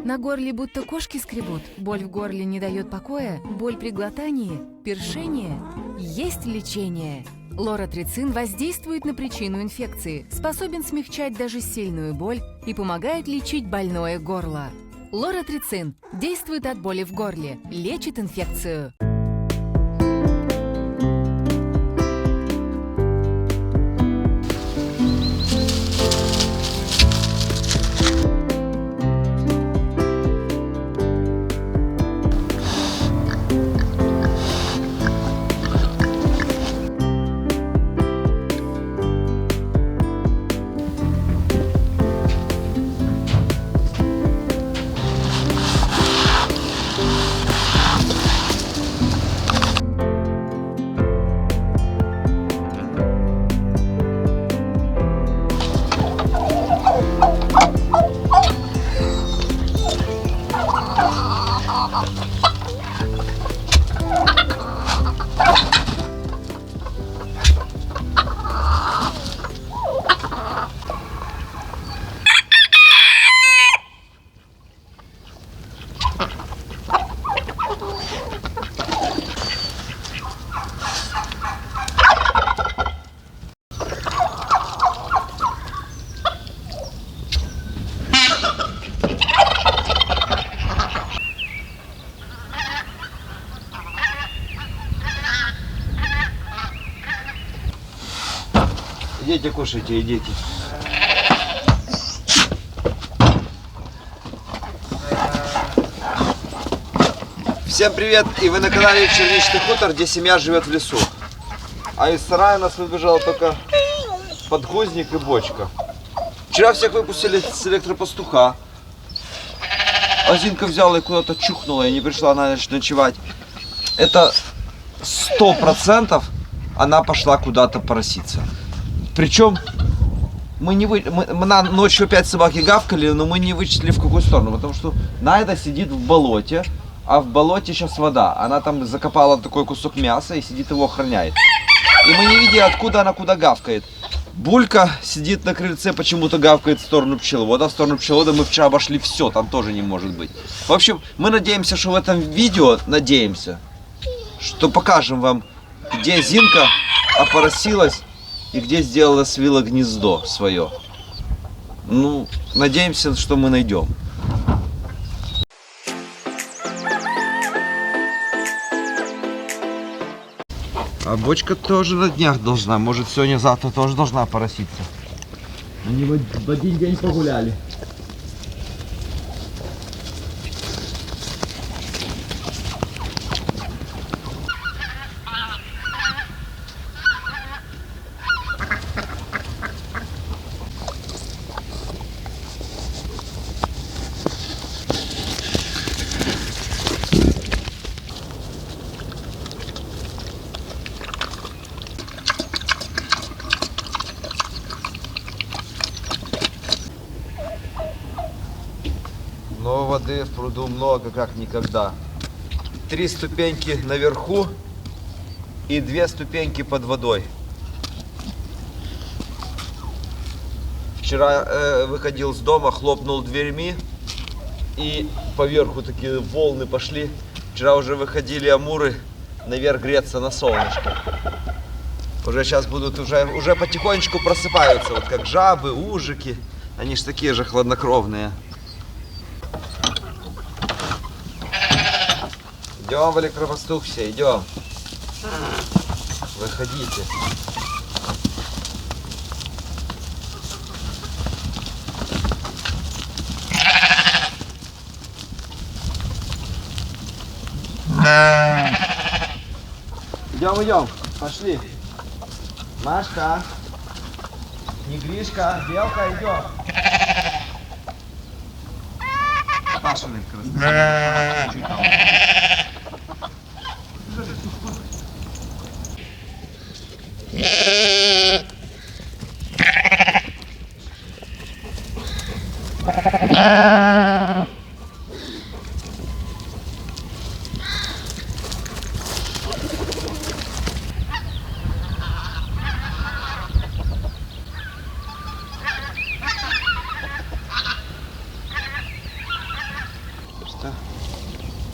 На горле будто кошки скребут, боль в горле не дает покоя, боль при глотании, першение. Есть лечение. Лоратрицин воздействует на причину инфекции, способен смягчать даже сильную боль и помогает лечить больное горло. Лоратрицин действует от боли в горле, лечит инфекцию. Идите, кушайте, идите. Всем привет! И вы на канале Черничный хутор, где семья живет в лесу. А из сарая у нас выбежала только подгузник и бочка. Вчера всех выпустили с электропастуха. Азинка взяла и куда-то чухнула, и не пришла на ночь ночевать. Это 100% она пошла куда-то пороситься. Причем мы ночью опять собаки гавкали, но мы не вычислили в какую сторону, потому что Найда сидит в болоте, а в болоте сейчас вода. Она там закопала такой кусок мяса и сидит его охраняет. И мы не видим, откуда она куда гавкает. Булька сидит на крыльце, почему-то гавкает в сторону пчеловода. В сторону пчеловода мы вчера обошли все, там тоже не может быть. В общем, мы надеемся, что в этом видео, что покажем вам, где Зинка опоросилась и где сделала свила гнездо свое. Ну, надеемся, что мы найдем. А бочка тоже на днях должна, может сегодня-завтра тоже должна пороситься. Они в один день погуляли. Но воды в пруду много, как никогда. 3 ступеньки наверху и 2 ступеньки под водой. Вчера выходил с дома, хлопнул дверьми, и поверху такие волны пошли. Вчера уже выходили амуры наверх греться на солнышке. Уже сейчас будут, уже потихонечку просыпаются, вот как жабы, ужики. Они ж такие же хладнокровные. Идем в электропастух все, идем. Выходите. Идем, идем. Пошли. Машка. Негришка. Белка, идем. Паша,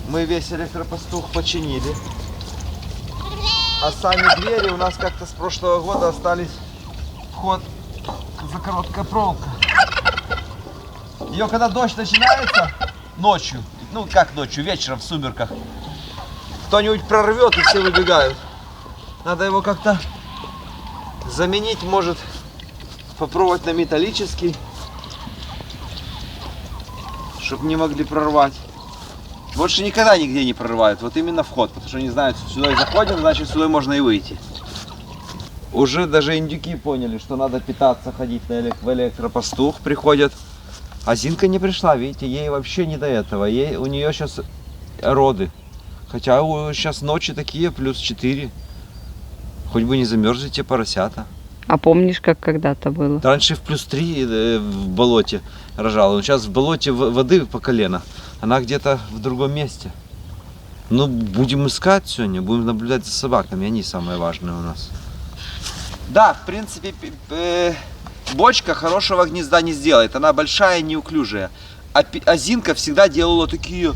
Мы весь электропастух починили. А сами двери у нас как-то с прошлого года остались вход за короткая проволока. Ее когда дождь начинается ночью, ну как ночью, вечером в сумерках, кто-нибудь прорвет и все выбегают. Надо его как-то заменить, может попробовать на металлический, чтобы не могли прорвать. Больше никогда нигде не прорывают, вот именно вход, потому что они знают, что сюда заходим, значит сюда можно и выйти. Уже даже индюки поняли, что надо питаться, ходить в электропастух, приходят. А Зинка не пришла, видите, ей вообще не до этого, у нее сейчас роды. Хотя сейчас ночи такие, +4. Хоть бы не замерзли те поросята. А помнишь, как когда-то было? Раньше в +3 в болоте рожала, но сейчас в болоте воды по колено. Она где-то в другом месте. Ну, будем искать сегодня, будем наблюдать за собаками, они самые важные у нас. Да, в принципе, бочка хорошего гнезда не сделает, она большая и неуклюжая. А Зинка всегда делала такие,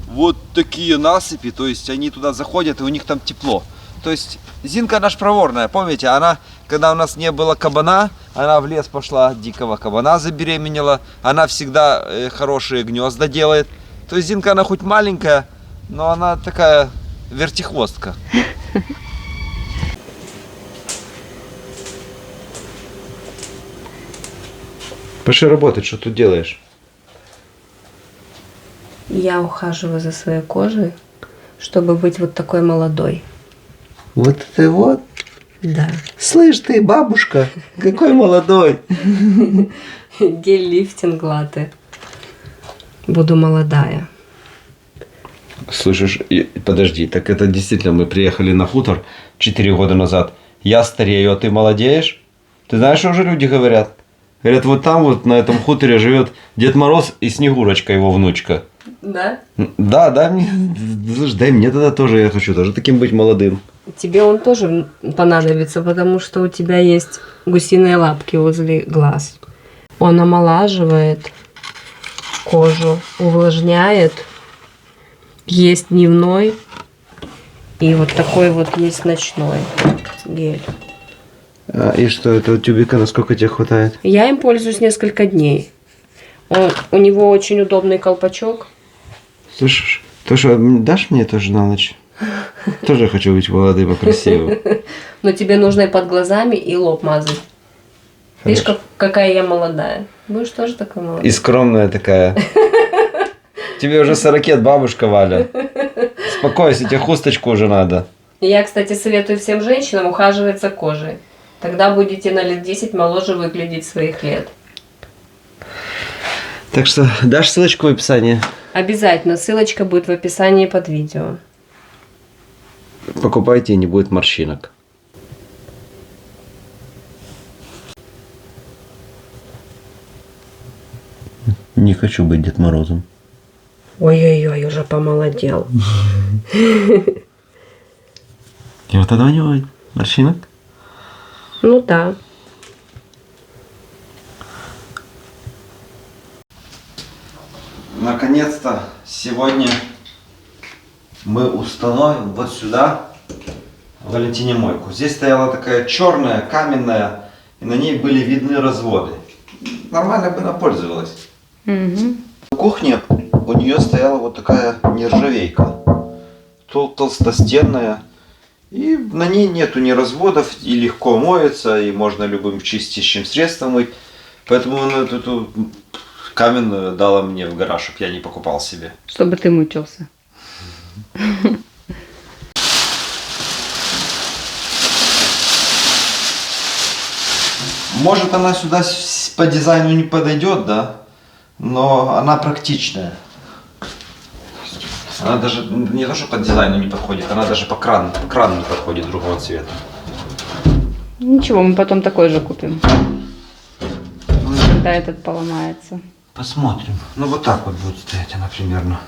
вот такие насыпи, то есть они туда заходят и у них там тепло. То есть Зинка наш проворная, помните, она, когда у нас не было кабана, она в лес пошла, дикого кабана забеременела, она всегда хорошие гнезда делает. То есть Зинка, она хоть маленькая, но она такая вертихвостка. Пошли работать, что тут делаешь? Я ухаживаю за своей кожей, чтобы быть вот такой молодой. Вот это вот? Да. Слышь ты, бабушка, какой молодой. Гель-лифтинг латте. Буду молодая. Слышишь, подожди, так это действительно мы приехали на хутор 4 года назад. Я старею, а ты молодеешь? Ты знаешь, что уже люди говорят? Говорят, вот там вот на этом хуторе живет Дед Мороз и Снегурочка, его внучка. Да? Да, дай мне, слушай, дай мне тогда тоже, я хочу тоже таким быть молодым. Тебе он тоже понадобится, потому что у тебя есть гусиные лапки возле глаз. Он омолаживает кожу, увлажняет. Есть дневной и вот такой вот есть ночной гель. И что, этого тюбика насколько тебе хватает? Я им пользуюсь несколько дней. У него очень удобный колпачок. Слышишь, то что, дашь мне тоже на ночь? Тоже хочу быть молодым и красивым. Но тебе нужно и под глазами, и лоб мазать. Видишь, какая я молодая. Будешь тоже такой молодой. И скромная такая. Тебе уже 40 бабушка Валя. Успокойся, тебе хусточку уже надо. Я, кстати, советую всем женщинам ухаживать за кожей. Тогда будете на лет 10 моложе выглядеть своих лет. Так что дашь ссылочку в описании? Обязательно. Ссылочка будет в описании под видео. Покупайте, и не будет морщинок. Не хочу быть Дед Морозом. Ой-ой-ой, уже помолодел. И вот этого не будет морщинок? Ну да. Наконец-то сегодня мы установим вот сюда Валентине мойку. Здесь стояла такая черная, каменная, и на ней были видны разводы. Нормально бы она пользовалась. Угу. В кухне у нее стояла вот такая нержавейка, толстостенная, и на ней нету ни разводов, и легко моется, и можно любым чистящим средством мыть. Поэтому она эту каменную дала мне в гараж, чтобы я не покупал себе. Чтобы ты мучился. Может, она сюда по дизайну не подойдет, да? Но она практичная. Она даже не то, что по дизайну не подходит, она даже по крану не подходит другого цвета. Ничего, мы потом такой же купим. Когда этот поломается. Посмотрим. Ну вот так вот будет стоять она примерно.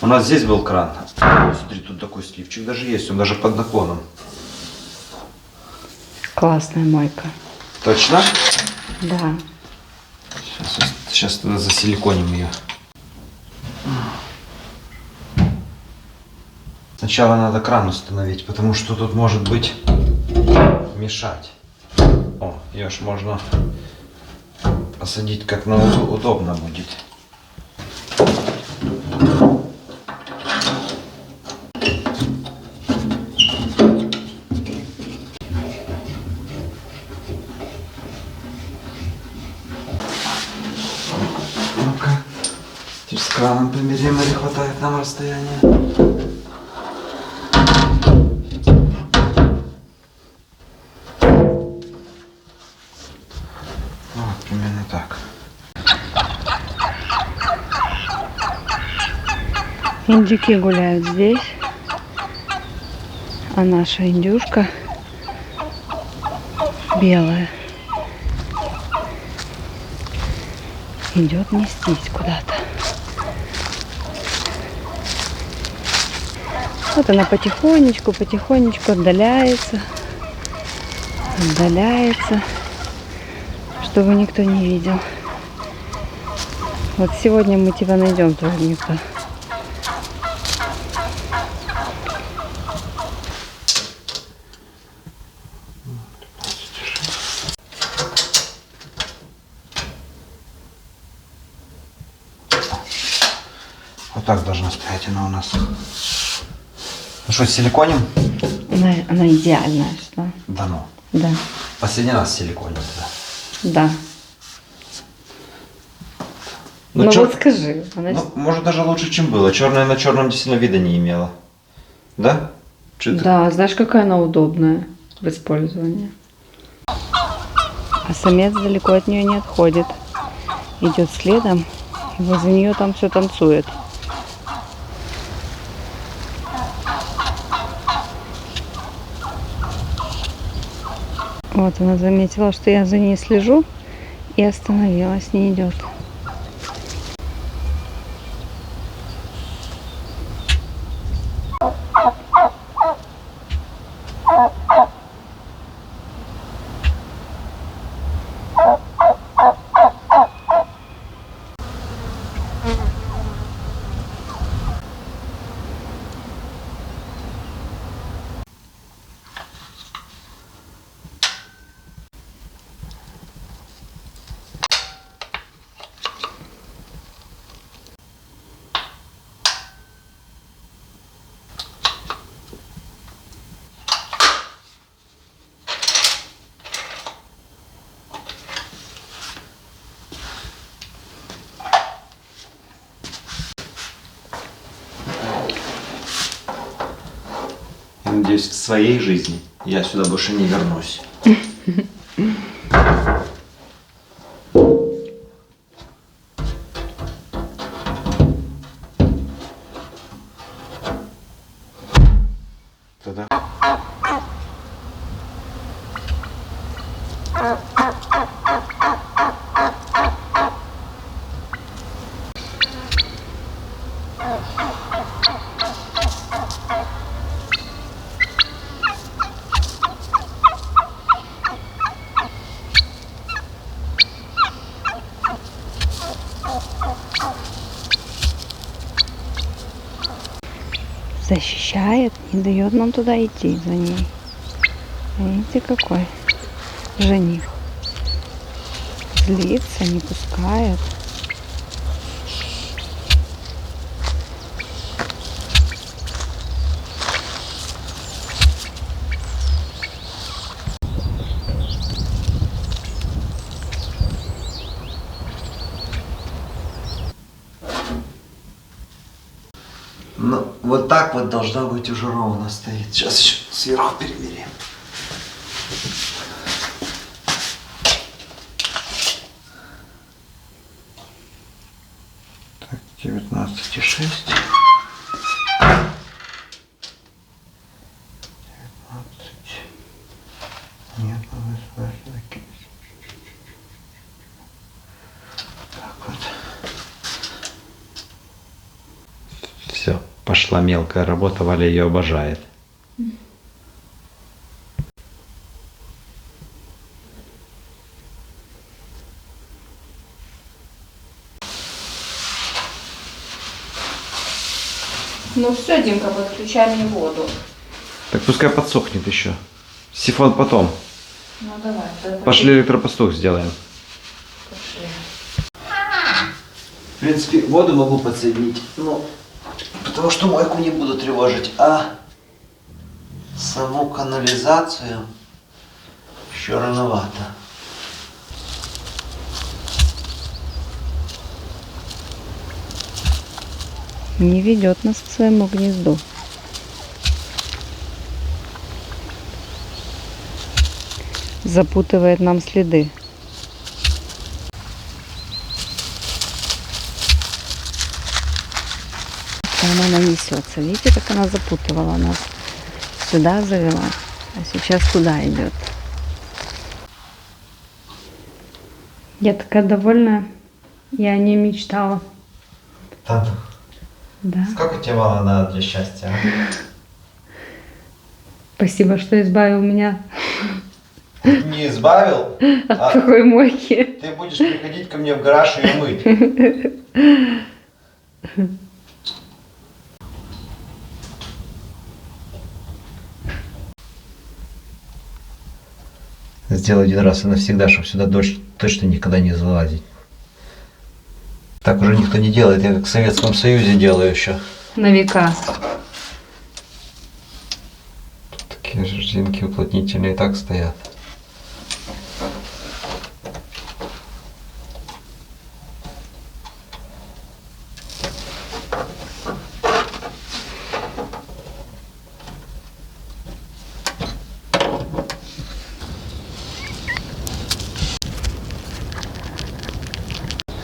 У нас здесь был кран. О, смотри, тут такой сливчик даже есть, он даже под наклоном. Классная мойка. Точно? Да. Сейчас туда засиликоним ее. Сначала надо кран установить, потому что тут может быть мешать. О, ее ж можно посадить как на удобно будет. Ну-ка, теперь с краном померим, или хватает нам расстояние. Вот, примерно так. Индюки гуляют здесь, а наша индюшка белая идет нестись куда-то. Вот она потихонечку отдаляется, чтобы никто не видел. Вот сегодня мы тебя найдем, тоже никто. Вот так должна стоять она у нас. Ну что, силиконим? Она идеальная, что? Да ну. Да. Последний раз силиконим тогда. Да. Ну чё- вот скажи. Она... Ну, может даже лучше, чем было. Черная на черном действительно вида не имела. Да? Чё ты- Да, знаешь, какая она удобная в использовании. А самец далеко от нее не отходит. Идет следом, и возле нее там все танцует. Вот она заметила, что я за ней слежу, и остановилась, не идет. Я надеюсь, в своей жизни я сюда больше не вернусь. Тогда. Защищает, не дает нам туда идти за ней. Видите, какой жених. Злится, не пускает. Ну, вот так вот должна быть уже ровно стоит. Сейчас еще сверху перемерим. Так, 19,6. 19. Нет, так вот. Все, пошла мелкая работа, Валя ее обожает. Ну все, Димка, подключай мне воду. Так пускай подсохнет еще. Сифон потом. Ну давай. Пошли электропастух сделаем. Пошли. В принципе, воду могу подсоединить, но потому что мойку не буду тревожить, а саму канализацию еще рановато. Не ведет нас к своему гнезду. Запутывает нам следы. Там она несется. Видите, как она запутывала нас? Сюда завела, а сейчас туда идет. Я такая довольная. Я не мечтала. Тата, Да. сколько тебе мало надо для счастья? Спасибо, что избавил меня Не избавил, от такой мойки. ты будешь приходить ко мне в гараж и мыть. Сделай один раз и навсегда, чтобы сюда дождь точно никогда не залазить. Так уже никто не делает, я как в Советском Союзе делаю еще. На века. Такие жердинки уплотнительные и так стоят.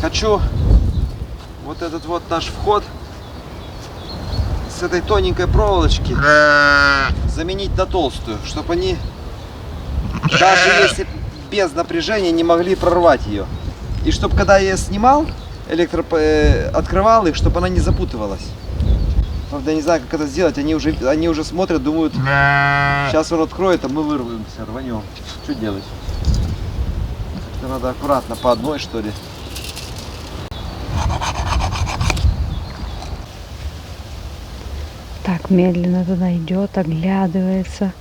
Хочу вот этот вот наш вход с этой тоненькой проволочки заменить на толстую, чтобы они даже если без напряжения не могли прорвать ее. И чтобы когда я снимал, открывал их, чтобы она не запутывалась. Правда, я не знаю, как это сделать, они уже смотрят, думают, сейчас он откроет, а мы вырвемся, рванем. Что делать? Это надо аккуратно, по одной что ли. Так медленно туда идет, оглядывается.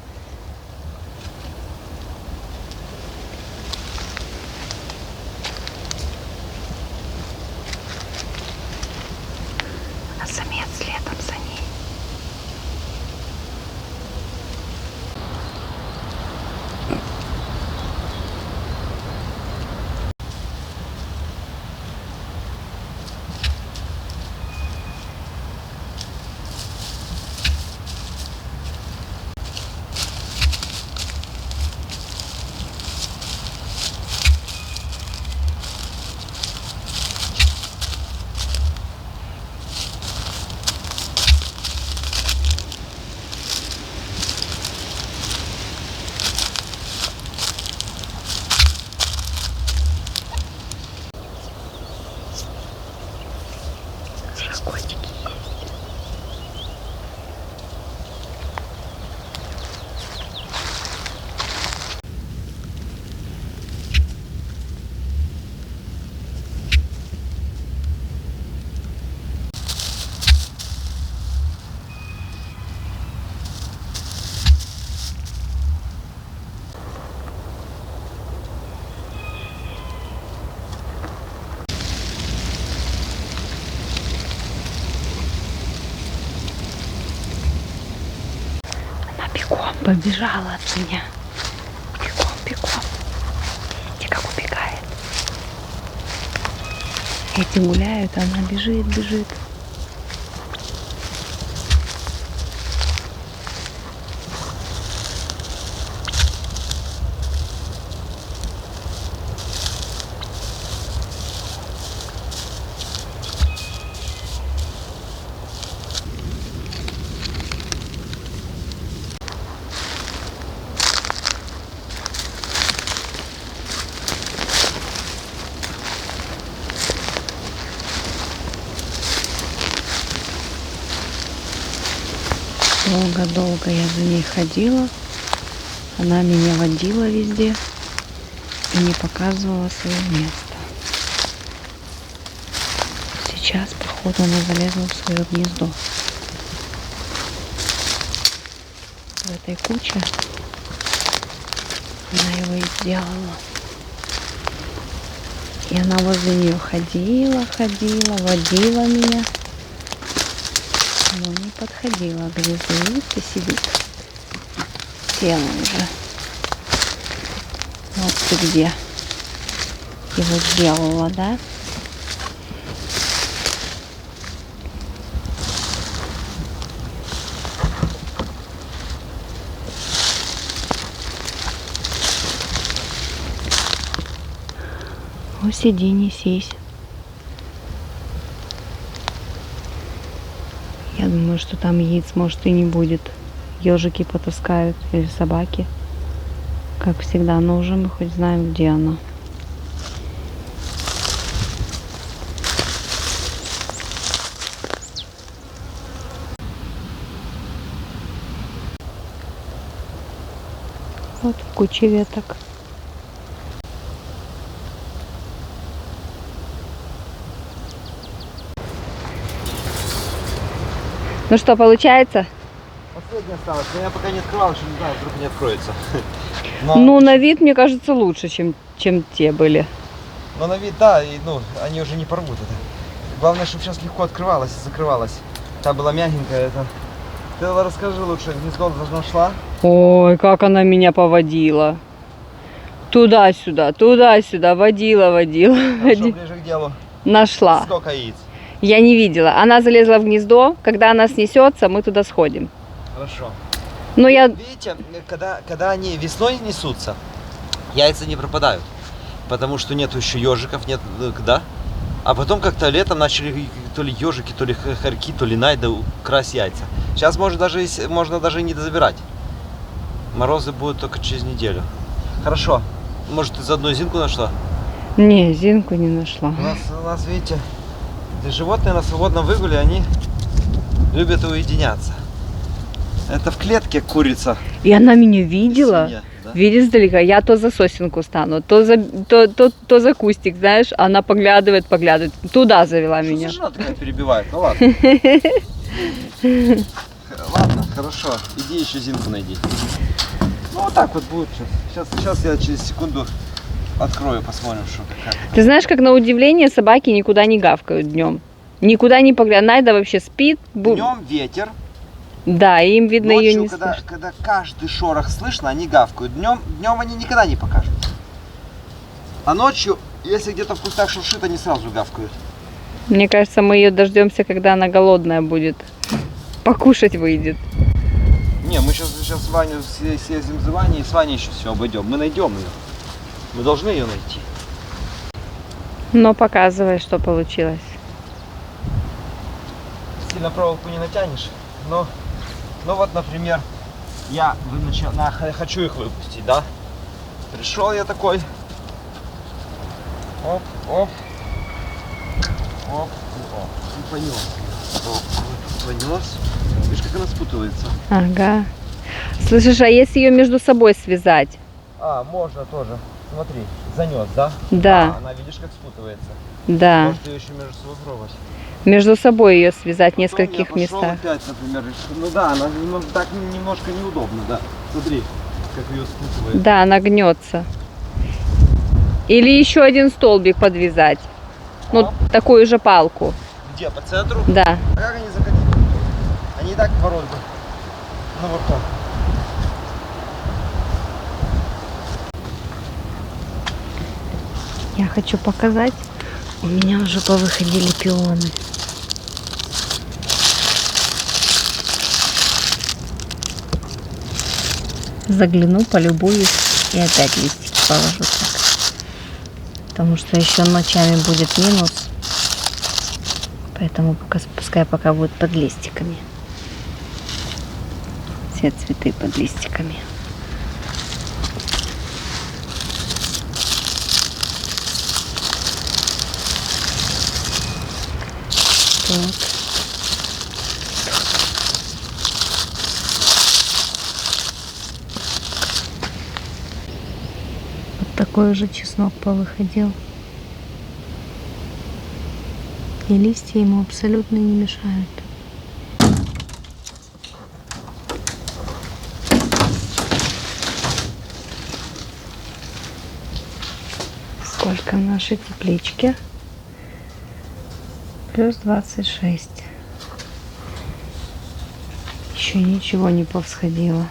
А самец следом за ней. Котики есть. Бегом побежала от меня. Бегом, бегом. Видите, как убегает. Эти гуляют, а она бежит, бежит. Долго-долго я за ней ходила. Она меня водила везде и не показывала свое место. Сейчас, походу, она залезла в свое гнездо. в этой куче. Она его и сделала. И она возле нее ходила, водила меня. Но не подходила к гнезду. Видите, сидит. Села уже. Вот ты где его сделала, да? Ну, сиди, несись. Я думаю, что там яиц, может, и не будет. Ежики потаскают или собаки. Как всегда, но уже мы хоть знаем, где она. Вот в куче веток. Ну что, получается? Последняя осталась, но я пока не открывал, еще не знаю, вдруг не откроется. Ну, на вид, мне кажется, лучше, чем те были. Но на вид, да, и, ну, они уже не порвут это. Главное, чтобы сейчас легко открывалась и закрывалась. Та была мягенькая, это. Ты расскажи лучше, гнездо нашла? Ой, как она меня поводила. Туда-сюда, водила. Хорошо, ближе к делу. Нашла. Сколько яиц? Я не видела. Она залезла в гнездо. Когда она снесется, мы туда сходим. Хорошо. Но я... Видите, когда они весной несутся, яйца не пропадают. Потому что нету еще ежиков, нет, да? А потом как-то летом начали то ли ежики, то ли хорьки, то ли найда красть яйца. Сейчас можно даже не забирать. Морозы будут только через неделю. Хорошо. Может, ты заодно зинку нашла? Не, зинку не нашла. У нас, видите, животные на свободном выгуле, они любят уединяться. Это в клетке курица. И она меня видела. Свинья, да? Видишь издалека, я то за сосенку стану, то за кустик, знаешь, она поглядывает, туда завела Что меня. за жена такая перебивает? Ну ладно. Ладно, хорошо. Иди еще зинку найди. Ну вот так вот будет сейчас. Сейчас я через секунду открою, посмотрим, что как. Ты знаешь, как на удивление собаки никуда не гавкают днем. Никуда не поглядывают. Найда вообще спит. Днем ветер. Да, им видно ее Ночью, не слышно. когда каждый шорох слышно, они гавкают. Днем они никогда не покажут. А ночью, если где-то в кустах шуршит, они сразу гавкают. Мне кажется, мы ее дождемся, когда она голодная будет. Покушать выйдет. Не, мы сейчас Ваню съездим за Ваней, и с Ваней еще все обойдем. Мы найдем ее. Мы должны ее найти. Но показывай, что получилось. Сильно проволоку не натянешь, но вот, например, я хочу их выпустить, да? Пришел я такой, оп, и понес. Понес. Видишь, как она спутывается. Ага. Слышишь, а если ее между собой связать? Можно тоже. Смотри, занес, да? Да. Она, видишь, как спутывается. Да. Может ее еще между собой пробовать. Между собой ее связать в Потом нескольких я пошел местах. опять, например, ну да, она так немножко неудобно, да. Смотри, как ее спутывает. Да, она гнется. Или еще один столбик подвязать. Ну, Оп. такую же палку. Где, по центру? Да. А как они закатили? Они и так ворот бы. Ну вот так. Я хочу показать. У меня уже повыходили пионы. Загляну, полюбуюсь и опять листики положу так. Потому что еще ночами будет минус. Поэтому пускай пока будет под листиками. Все цветы под листиками. Вот. Вот такой уже чеснок повыходил. И листья ему абсолютно не мешают. Сколько в нашей тепличке? Плюс 26. Еще ничего не повсходило.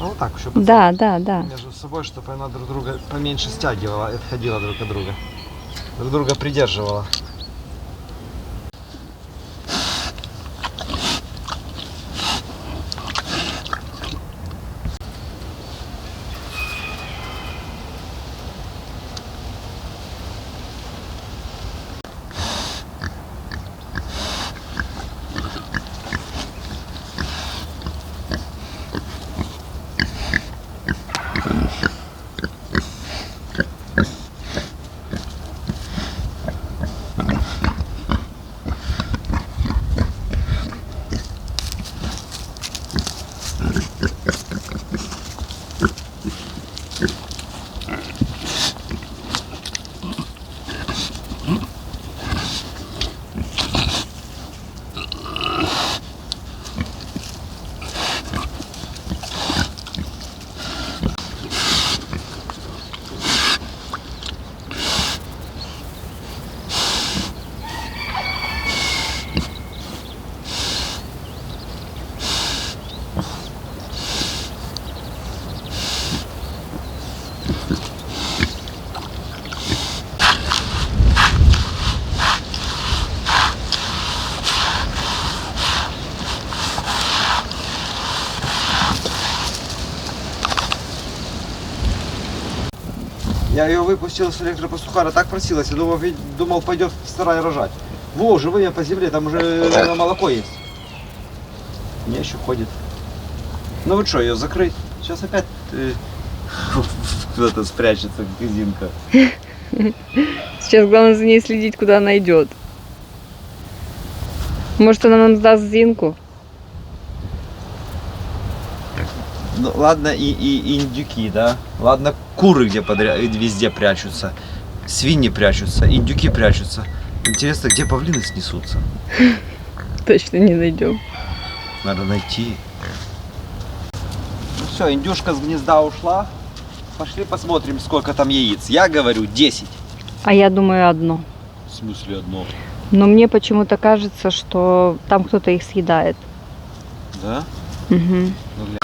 Ну вот так, еще Да, да, да. между собой, чтобы она друг друга поменьше стягивала и отходила друг от друга. Друг друга придерживала. Я ее выпустил с электропастухара, так просилась, я думал пойдет в сарай рожать. Во, живые по земле, там уже наверное, молоко есть. Не, еще ходит. Ну вот что, ее закрыть? Сейчас опять кто-то спрячется, газинка. Сейчас главное за ней следить, куда она идет. Может, она нам сдаст Зинку? Ну ладно, и индюки, да? Ладно, куры где подряд, везде прячутся. Свиньи прячутся, индюки прячутся. Интересно, где павлины снесутся? Точно не найдем. Надо найти. Ну все, индюшка с гнезда ушла. Пошли посмотрим, сколько там яиц. Я говорю 10. А я думаю, одно. В смысле одно? Но мне почему-то кажется, что там кто-то их съедает. Да? Угу. Ну, гля-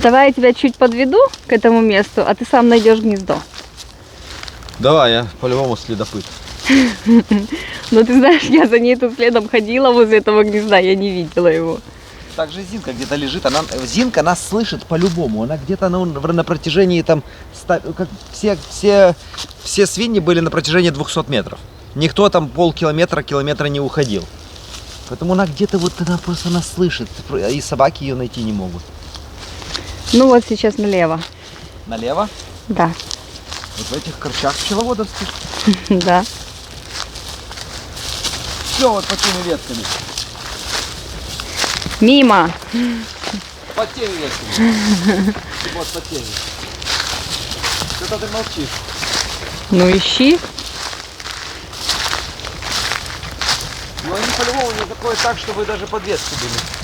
Давай я тебя чуть подведу к этому месту, а ты сам найдешь гнездо. Давай, я по-любому следопыт. Но ты знаешь, я за ней тут следом ходила возле этого гнезда, я не видела его. Также Зинка где-то лежит. Зинка нас слышит по-любому. Она где-то на протяжении там... Как все свиньи были на протяжении 200 метров. Никто там километра не уходил. Поэтому она где-то вот она просто нас слышит. И собаки ее найти не могут. Ну вот сейчас налево. Налево? Да. Вот в этих корчах пчеловодовских. Да. Все вот под теми ветками. Мимо. Под теми ветками. Вот под теми. Что-то ты молчишь. Ну ищи. Но они по-любому не заходят так, чтобы даже под ветку были.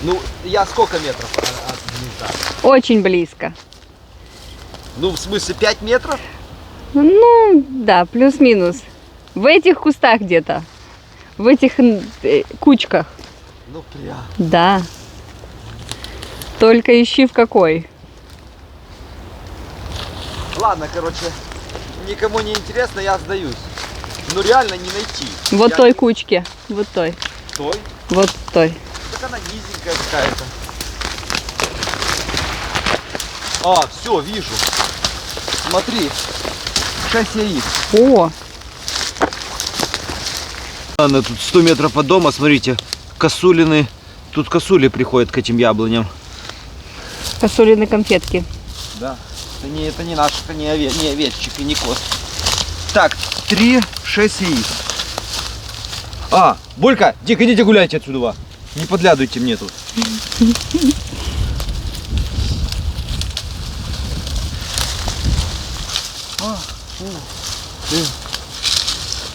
Ну, я сколько метров от гнезда? Очень близко. Ну, в смысле 5 метров? Ну, да, плюс-минус. В этих кустах где-то. В этих кучках. Ну, прям. Да. Только ищи в какой. Ладно, короче, никому не интересно, я сдаюсь. Ну, реально не найти. Вот Я той не- кучке. Вот той. Той? Вот той. Так она низенькая какая-то. А, все, вижу. Смотри. 6 яиц. О, Ладно, тут 100 метров от дома, смотрите, косулины. Тут косули приходят к этим яблоням. косулины конфетки. Да. Это не наш, это не овеччик и не коз. Так, 3-6 яиц. А, Булька, Дик, идите гуляйте отсюда. Не подглядывайте мне тут.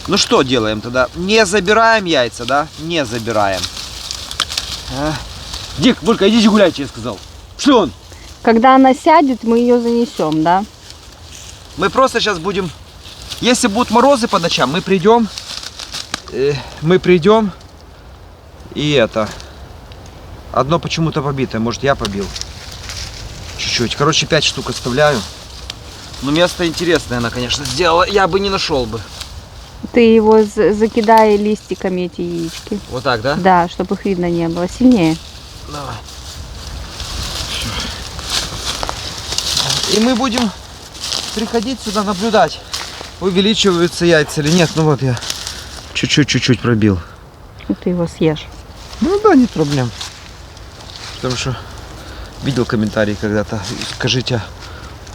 Ну что делаем тогда? Не забираем яйца, да? Не забираем. А? Дик, Булька, идите гуляйте, я сказал. Что он? Когда она сядет, мы ее занесем, да? Мы просто сейчас будем... Если будут морозы по ночам, мы придем. И это... Одно почему-то побитое. Может, я побил. Чуть-чуть. Короче, 5 штук оставляю. Но место интересное она, конечно, сделала. Я бы не нашел бы. Ты его закидай листиками, эти яички. Вот так, да? Да, чтобы их видно не было. Сильнее. Давай. И мы будем приходить сюда наблюдать, увеличиваются яйца или нет. Ну вот я чуть-чуть пробил. И ты его съешь. Ну да, нет проблем. Потому что видел комментарии когда-то. Скажите,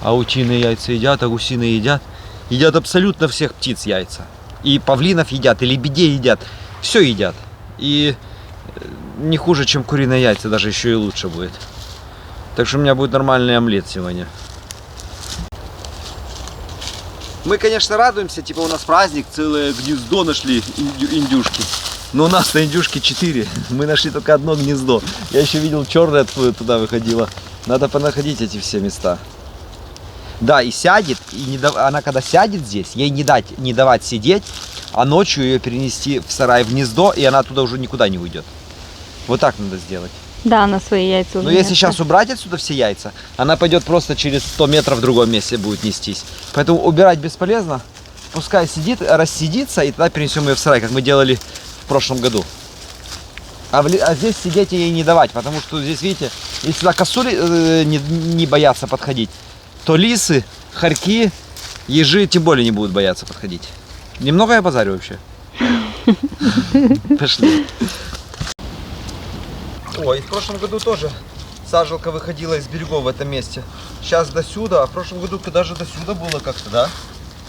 а утиные яйца едят, а гусиные едят? Едят абсолютно всех птиц яйца. И павлинов едят, и лебедей едят. Все едят. И не хуже, чем куриные яйца, даже еще и лучше будет. Так что у меня будет нормальный омлет сегодня. Мы, конечно, радуемся, типа у нас праздник, целое гнездо нашли индюшки. Но у нас-то индюшки 4, мы нашли только одно гнездо. Я еще видел, черное откуда туда выходило. Надо понаходить эти все места. Да, и сядет, и она когда сядет здесь, ей не давать сидеть, а ночью ее перенести в сарай в гнездо, и она туда уже никуда не уйдет. Вот так надо сделать. Да, она свои яйца уже Но если несла. сейчас убрать отсюда все яйца, она пойдет просто через 100 метров в другом месте будет нестись. Поэтому убирать бесполезно. Пускай сидит, рассидится, и тогда перенесем ее в сарай, как мы делали в прошлом году. А здесь сидеть ей не давать, потому что здесь, видите, если сюда косули не боятся подходить, то лисы, хорьки, ежи тем более не будут бояться подходить. Немного я базарю вообще. Пошли. Ой, в прошлом году тоже сажалка выходила из берегов в этом месте. Сейчас до сюда, а в прошлом году даже до сюда было как-то, да?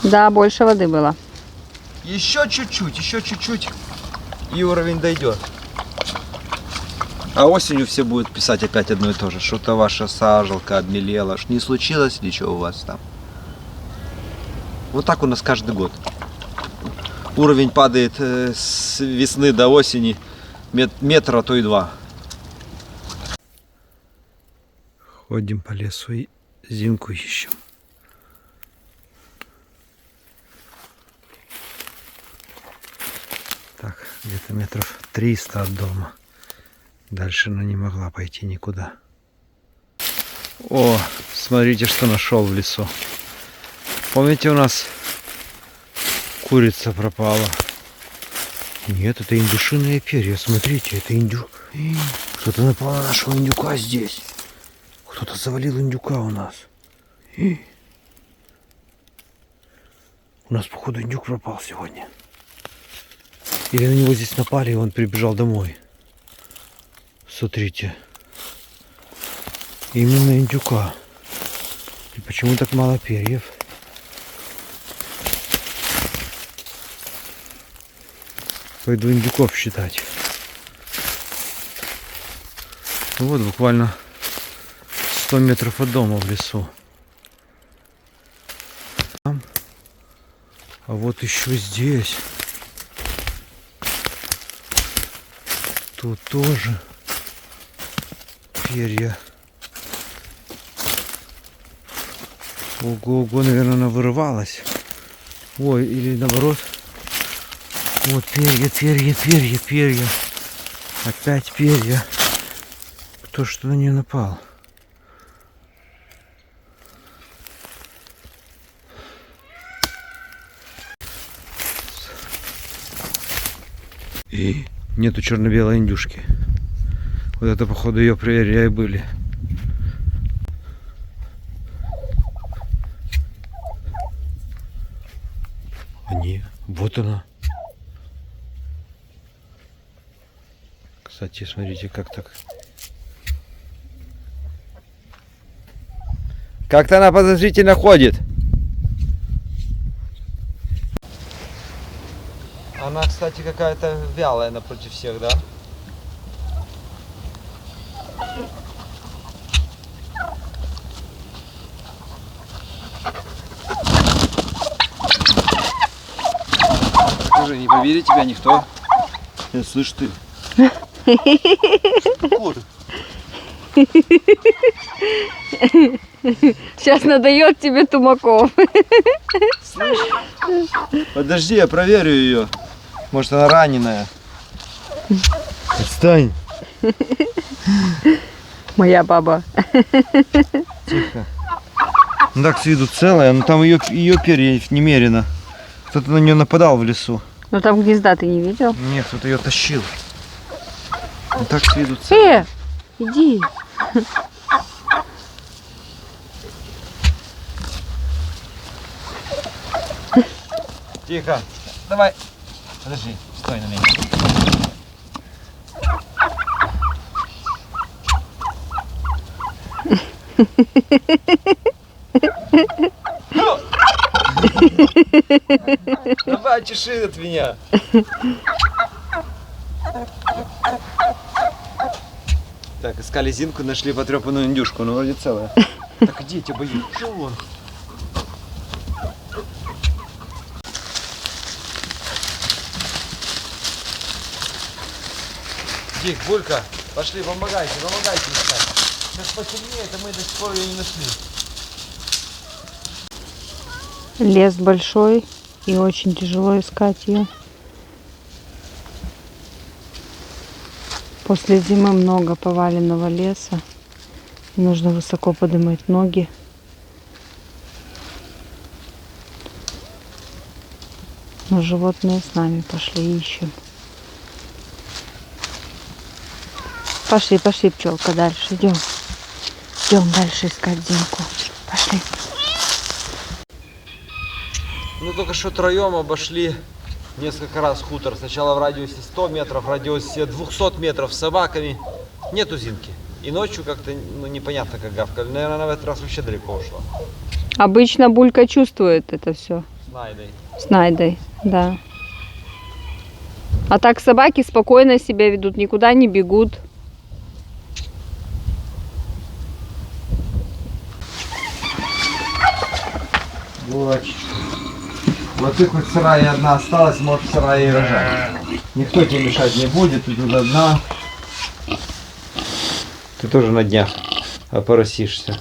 Да, больше воды было. Еще чуть-чуть, и уровень дойдет. А осенью все будут писать опять одно и то же. Что-то ваша сажалка обмелела. Не случилось ничего у вас там? Вот так у нас каждый год. Уровень падает с весны до осени метра, а то и 2. Ходим по лесу и Зинку ищем. Так, где-то метров 300 от дома. Дальше она не могла пойти никуда. О, смотрите, что нашел в лесу. Помните, у нас курица пропала? Нет, это индюшиные перья. Смотрите, это индюк. Кто-то напал на нашего индюка здесь. Кто-то завалил индюка у нас. У нас, походу, индюк пропал сегодня. Или на него здесь напали, и он прибежал домой. Смотрите. Именно индюка. И почему так мало перьев? Пойду индюков считать. Вот буквально 100 метров от дома в лесу. А вот еще здесь. Тут тоже перья. Ого, наверное, она вырывалась. Ой, или наоборот. Вот перья. Опять перья. Кто что на нее напал? И нету черно-белой индюшки. Вот это, походу, ее перья и были. А не, вот она. Кстати, смотрите, как так. Как-то она подозрительно ходит. Она, кстати, какая-то вялая напротив всех, да? Скажи, не поверит тебя никто. Слышь ты. Сейчас надает тебе тумаков. Слышь? Подожди, я проверю ее. Может, она раненая. Отстань. Моя баба. Тихо. Ну так с виду целая, но там ее перья немерено. Кто-то на нее нападал в лесу. Ну там гнезда ты не видел? Нет, кто-то ее тащил. Ну так с виду целая. Иди. Тихо. Давай. Подожди, стой на меня. Давай, чеши от меня. Так, искали Зинку, нашли потрепанную индюшку, ну вроде целая. Так иди, я тебя боюсь. Что вон? Дик, Булька, пошли, помогайте искать. Сейчас потемнеет, а мы до сих пор ее не нашли. Лес большой и очень тяжело искать ее. После зимы много поваленного леса. Нужно высоко поднимать ноги. Но животные с нами, пошли ищем. Пошли, пошли, пчелка, дальше идем. Идем дальше искать Зинку. Пошли. Ну только что троем обошли несколько раз хутор. Сначала в радиусе 100 метров, в радиусе 200 метров с собаками. Нету Зинки. И ночью как-то непонятно как гавкали. Наверное, она в этот раз вообще далеко ушла. Обычно Булька чувствует это все. С Найдой. С Найдой, да. А так собаки спокойно себя ведут, никуда не бегут. Булочка. Вот ты хоть в сарае одна осталась, можешь в сарае и рожать. Никто тебе мешать не будет, ты тут одна. Ты тоже на днях опоросишься.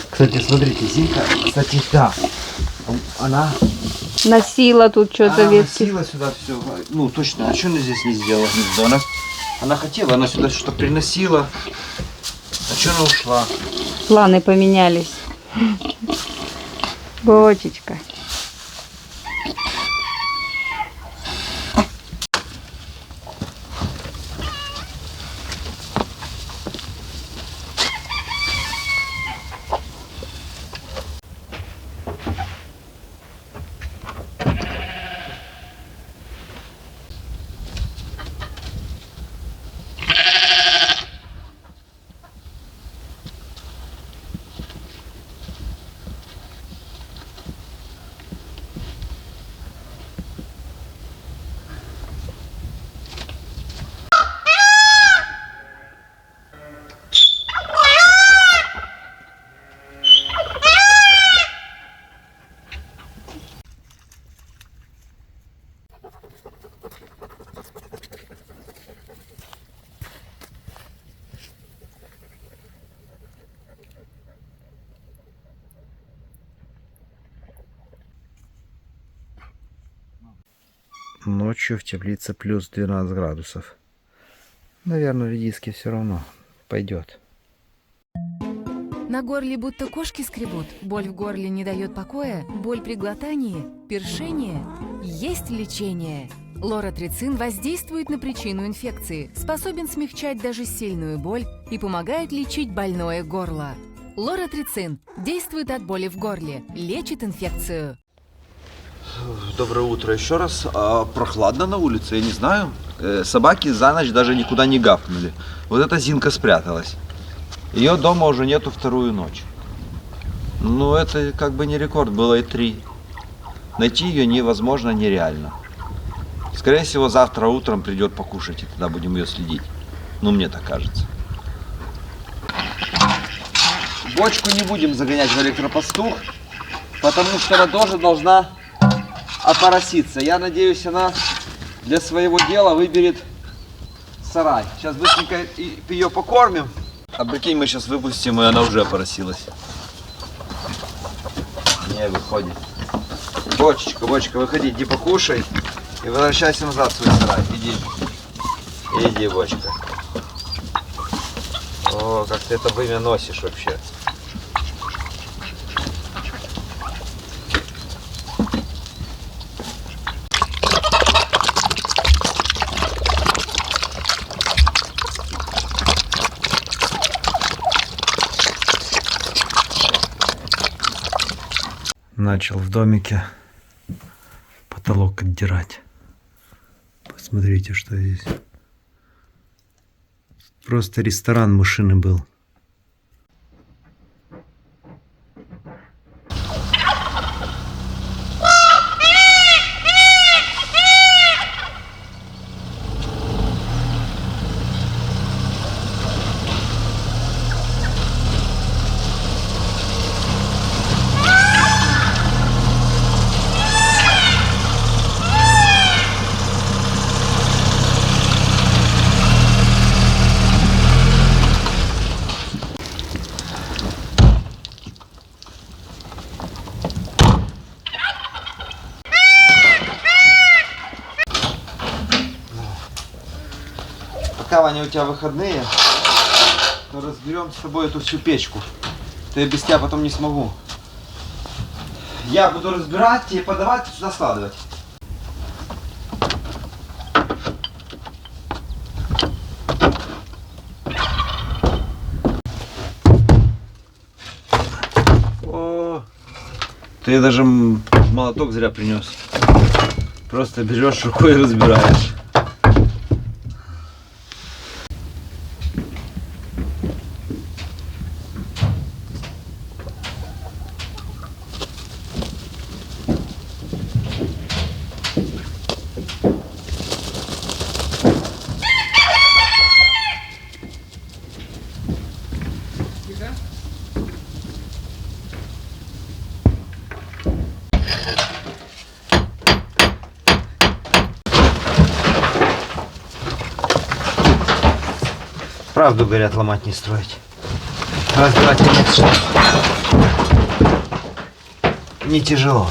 Кстати, смотрите, Зинка, кстати, да, она Носила тут что-то ветки. носила сюда все. Ну, точно, а что она здесь не сделала гнездо? Она хотела, она сюда что-то приносила. А что она ушла? Планы поменялись. Бочечка. Ночью в теплице плюс 12 градусов. Наверное, редиски все равно пойдет. На горле будто кошки скребут, боль в горле не дает покоя, боль при глотании, першение. Есть лечение. Лоратрицин воздействует на причину инфекции, способен смягчать даже сильную боль и помогает лечить больное горло. Лоратрицин действует от боли в горле, лечит инфекцию. Доброе утро еще раз. Прохладно на улице, я не знаю. Собаки за ночь даже никуда не гавкнули. Вот эта Зинка спряталась. Ее дома уже нету вторую ночь. Ну, это как бы не рекорд, было и 3. Найти ее невозможно, нереально. Скорее всего, завтра утром придет покушать, и тогда будем ее следить. Ну, мне так кажется. Бочку не будем загонять в электропастух, потому что она тоже должна опороситься. Я надеюсь, она для своего дела выберет сарай. Сейчас быстренько ее покормим. А прикинь, мы сейчас выпустим, и она уже опоросилась. Не выходит. Бочечка, выходи, иди покушай. И возвращайся назад в свой сарай. Иди. Иди, бочка. О, как ты это вымя носишь вообще. Начал в домике потолок отдирать. Посмотрите, что здесь. Просто ресторан мышиный был. Пока, Ваня, у тебя выходные, то разберем с тобой эту всю печку. То я без тебя потом не смогу. Я буду разбирать, тебе подавать, сюда складывать. О, ты даже молоток зря принес. Просто берешь рукой и разбираешь. Правду говорят, ломать не строить. Разбирать нет что. Не тяжело.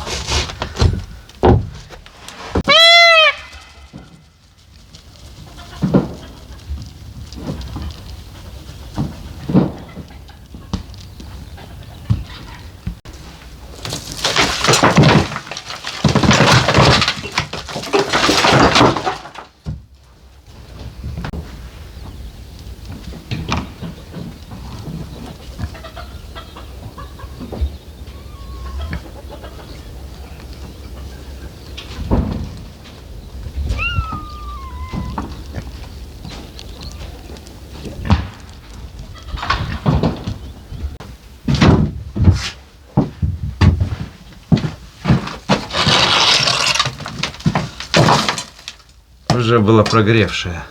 Уже было прогревшее.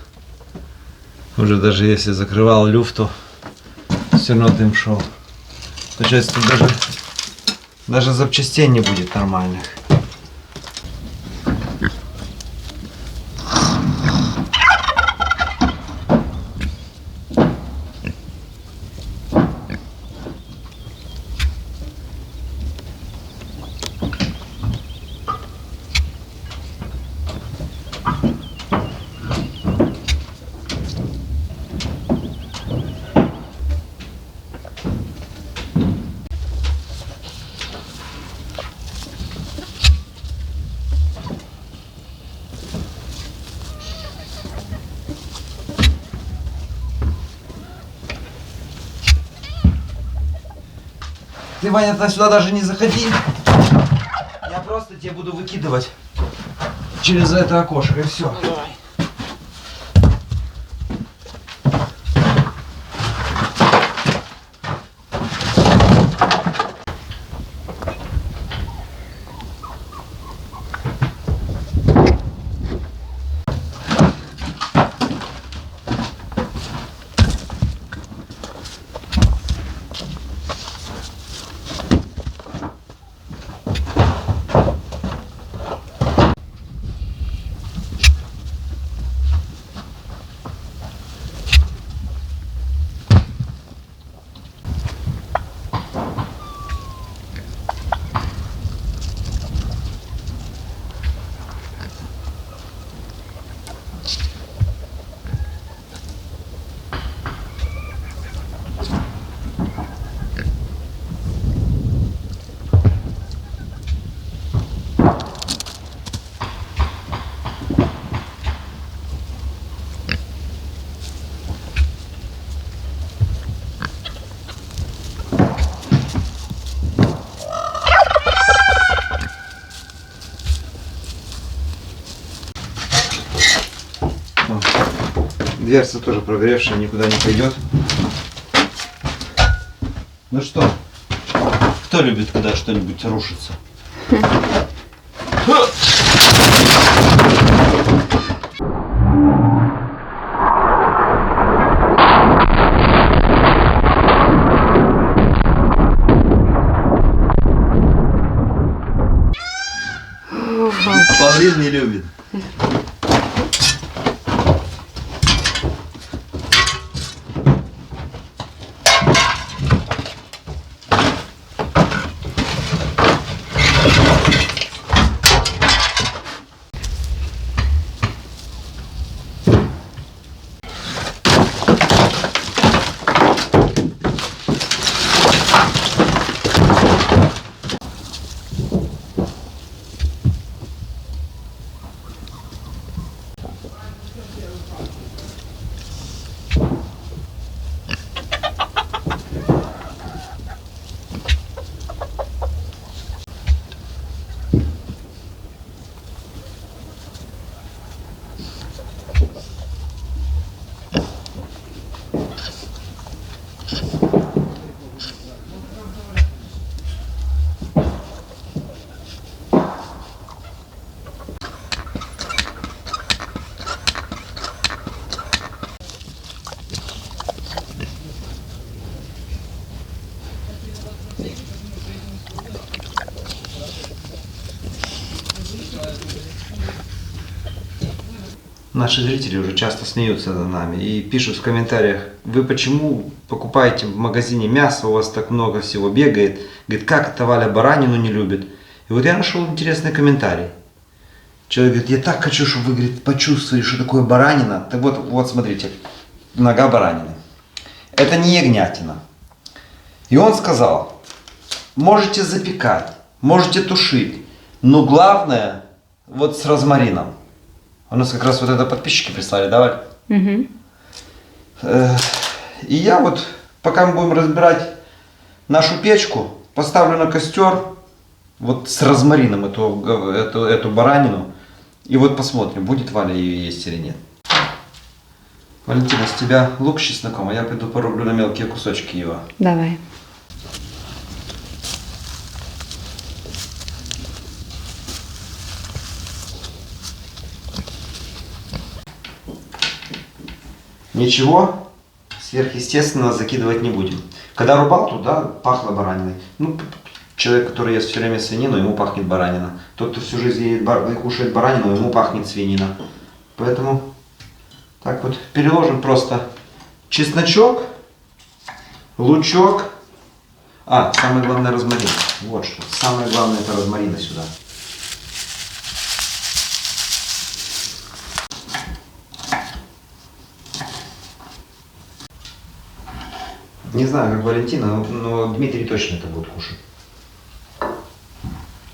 Уже даже если закрывал люфту, все равно дым шел. Получается, тут даже запчастей не будет нормальных. Ты, Ваня, сюда даже не заходи. Я просто я буду выкидывать через это окошко, и все. Дверца тоже прогревшая, никуда не пойдет. Ну что, кто любит, когда что-нибудь рушится? Павлин не любит. Наши зрители уже часто смеются над нами и пишут в комментариях: вы почему покупаете в магазине мясо, у вас так много всего бегает? Говорит, как это Валя баранину не любит? И вот я нашел интересный комментарий. Человек говорит, я так хочу, чтобы вы, говорит, почувствовали, что такое баранина. Так вот смотрите, нога баранины. Это не ягнятина. И он сказал, можете запекать, можете тушить, но главное вот с розмарином. У нас как раз вот это подписчики прислали, да, Валь? Угу. И я вот, пока мы будем разбирать нашу печку, поставлю на костер вот с розмарином эту баранину. И вот посмотрим, будет Валя ее есть или нет. Валентина, с тебя лук с чесноком, а я пойду порублю на мелкие кусочки его. Давай. Ничего сверхъестественного закидывать не будем. Когда рубал, туда пахло бараниной. Ну, человек, который ест все время свинину, ему пахнет баранина. Тот, кто всю жизнь кушает баранину, ему пахнет свинина. Поэтому так вот переложим просто чесночок, лучок. А, самое главное розмарин. Вот что. Самое главное это розмарина сюда. Не знаю, как Валентина, но Дмитрий точно это будет кушать.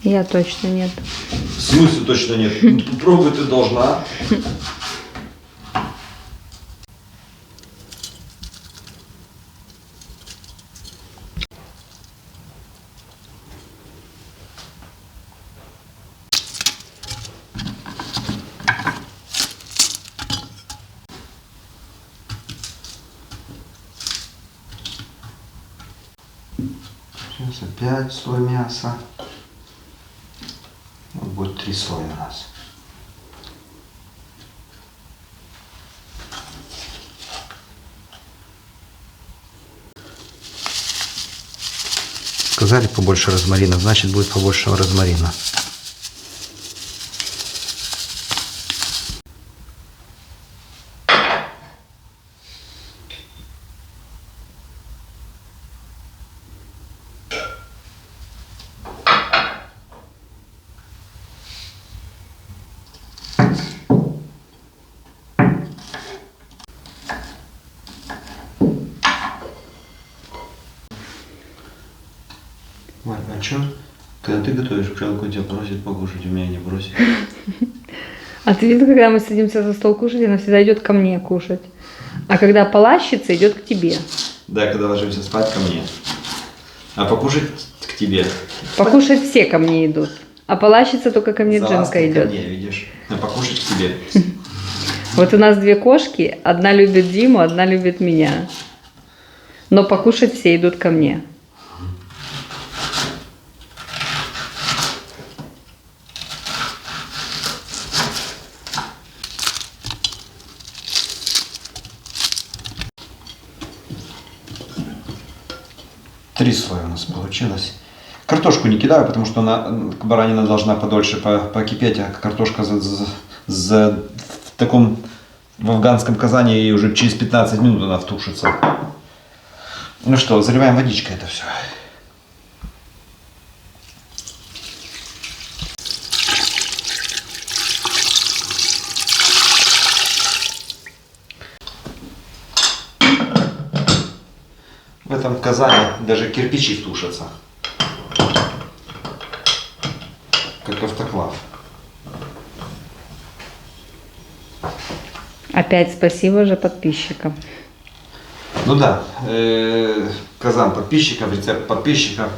Я точно нет. В смысле точно нет? Ну, попробуй ты должна. опять слой мяса. Вот будет 3 слоя у нас. Сказали побольше розмарина, значит будет побольше розмарина. Марь, а что? Когда ты готовишь, пчелку тебя просит покушать, у меня не просит. А ты видел, когда мы садимся за стол кушать, она всегда идет ко мне кушать. А когда полащится, идет к тебе. Да, когда ложимся спать ко мне. А покушать к тебе. Покушать все ко мне идут. А полащится только ко мне За Джинка лаской идет. ко мне, видишь? А покушать к тебе. Вот у нас 2 кошки. Одна любит Диму, одна любит меня. Но покушать все идут ко мне. Три слоя у нас получилось. Картошку не кидаю, потому что баранина должна подольше покипеть, а картошка в таком в афганском казане и уже через 15 минут она втушится. Ну что, заливаем водичкой это все. В этом казане даже кирпичи тушатся, как автоклав. Опять спасибо же подписчикам. Ну да, казан подписчиков, рецепт подписчиков.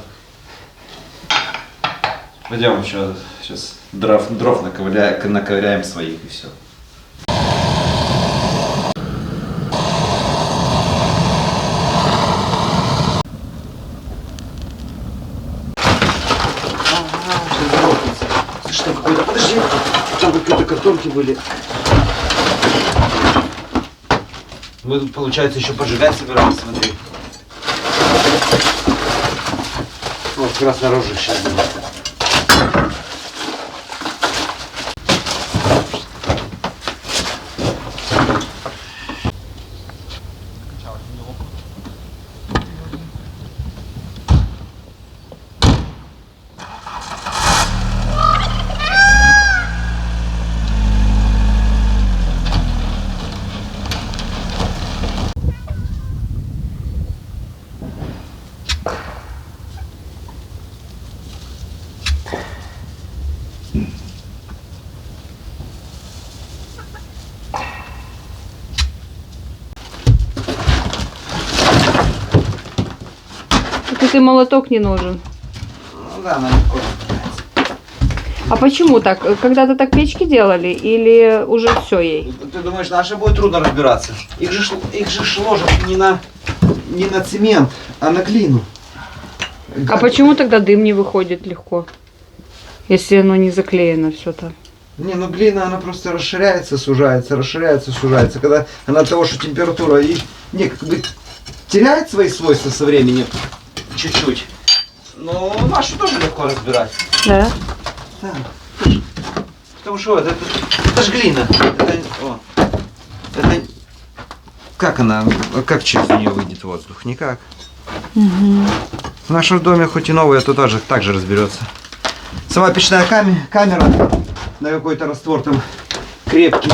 Пойдем еще сейчас дров наковыряем своих и все. Что какой-то, подожди, там какие-то картонки были. Мы тут, получается, еще поджигать собирались, смотри. Вот, краснорожих сейчас будет. Тут и молоток не нужен. Ну да, она легко разбирается. А почему так? Когда-то так печки делали или уже все ей? Ты думаешь, нашей будет трудно разбираться? Их же ложат не на цемент, а на глину. А почему тогда дым не выходит легко? Если оно не заклеено все-то. Не, ну глина, она просто расширяется, сужается, расширяется, сужается. Когда она от того, что температура и как бы теряет свои свойства со временем, чуть-чуть. Но нашу тоже легко разбирать. Да? Да. Потому что это ж глина. Это как она, как через нее выйдет воздух? Никак. Угу. В нашем доме хоть и новый, то тоже так же разберется. Сама печная камера на какой-то раствор там крепкий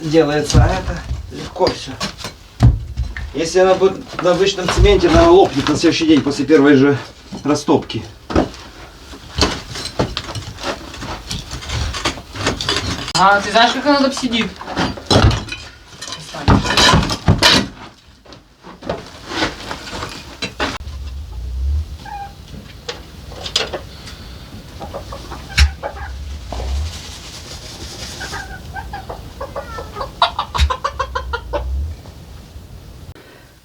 делается, а это легко все. Если она будет на обычном цементе, она лопнет на следующий день после первой же растопки. А ты знаешь, как она там сидит?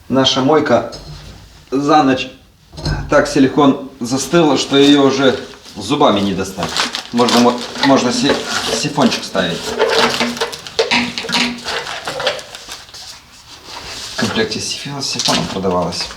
Наша мойка за ночь так силикон застыла, что ее уже зубами не достать. Можно сифончик ставить. В комплекте с сифоном продавалось.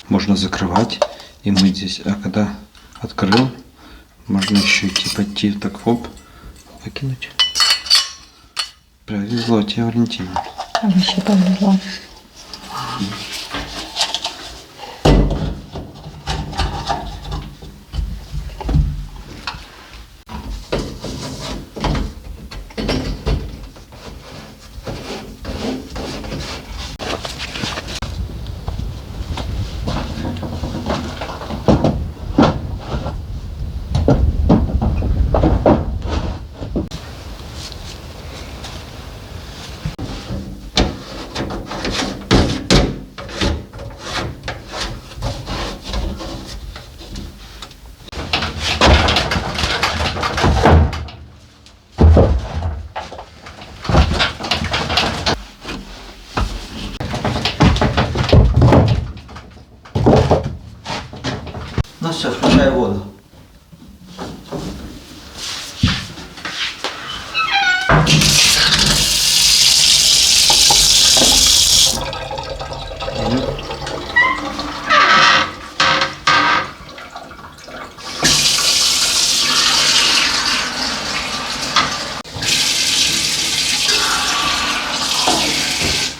Можно закрывать и мыть здесь. А когда открыл, можно еще типа так хоп, выкинуть. Повезло тебе, Валентина. Вообще повезло. Ну все, включай воду.